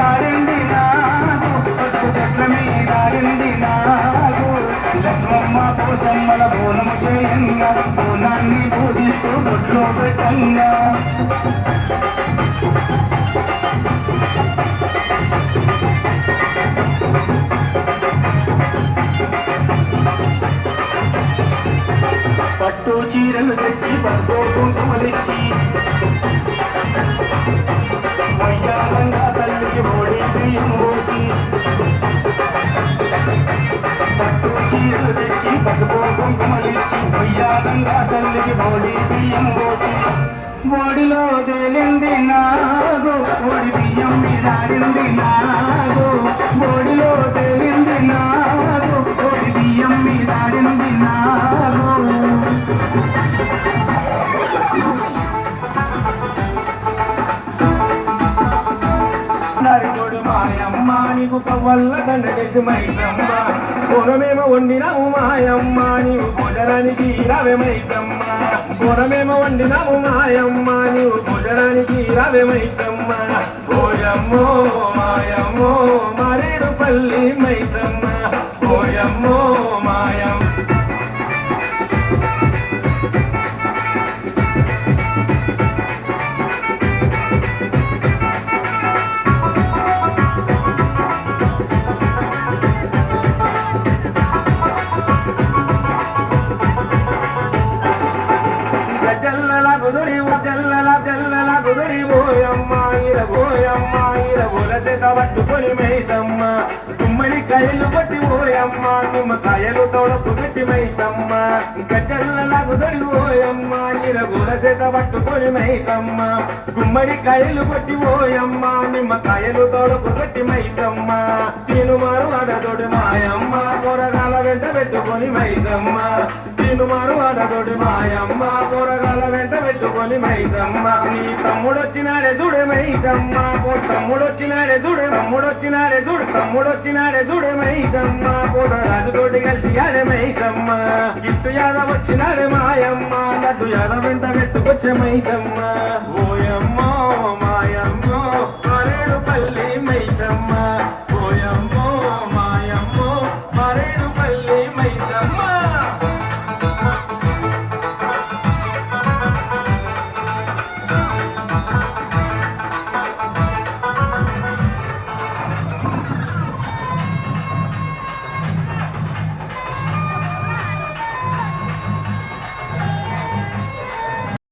దారింది నాగు పసుపు చెట్ల మీద రింది నాగు లక్ష్మమ్మ పోతమ్మల బోనము చేయంగా బోనాన్ని పూజిస్తూ బొట్లో పెట్టంగా పట్టు చీరలు తెచ్చి పసుపు కుంకుమలిచ్చి వయ్యారంగా తల్లికి ఓడి బియ్యం పోసి పట్టు చీరలు తెచ్చి పసుపు కుంకుమలిచ్చి వయ్యారంగా తల్లికి ఓడి బియ్యం పోసి ఓడిలో తేలింది నాగు ఓడి బియ్యం మీదారింది నాగు ఓడిలో తేలింది నాగు ఓడి బియ్యం మీదారింది నాగు నరిగోడు మాయమ్మ నీకు కవ్వల్ల దండకేసి మైసమ్మ పూనమేమో వండినావు మాయమ్మ నీవు భోజనానికి రావే మైసమ్మ పూనమేమో వండినావు మాయమ్మ నీవు భోజనానికి రావే మైసమ్మ ఓయమ్మో మాయమ్మో మారేడు పల్లి మైసమ్మ ఓయమ్మో మాయమ్మ పట్టుకొని మైసమ్మ గుమ్మడి కాయలు పట్టి పోయమ్మ నిమ్మకాయలు తోడపు పెట్టి మైసమ్మ గజ్జల్లలాగు దొరిపోయమ్మ ఇరగూల చేత పట్టుకొని మైసమ్మ గుమ్మడి కాయలు పట్టి పోయమ్మ నిమ్మకాయలు తోడపు పెట్టి మైసమ్మ తినుమారు అడదొడి మాయమ్మ కూరగాల వెంట పెట్టుకొని మైసమ్మ తినుమారు అడదొడి మాయమ్మ కూరగాల వెంట పెట్టుకొని మైసమ్మ నీ తమ్ముడొచ్చినాడే చూడే మైసమ్మ తమ్ముడొచ్చినాడే చూడే తమ్ముడొచ్చినాడే చూడు తమ్ముడొచ్చినాడే చూడే మైసమ్మ పూట రాజుతోటి కలిసి ఆడే మైసమ్మ గిట్టు యాదవ వచ్చినాడే మాయమ్మ లడ్డు యాదవ వెంట పెట్టుకొచ్చే మైసమ్మ ఓయమ్మో మాయమ్మో మరేడు పల్లి మైసమ్మ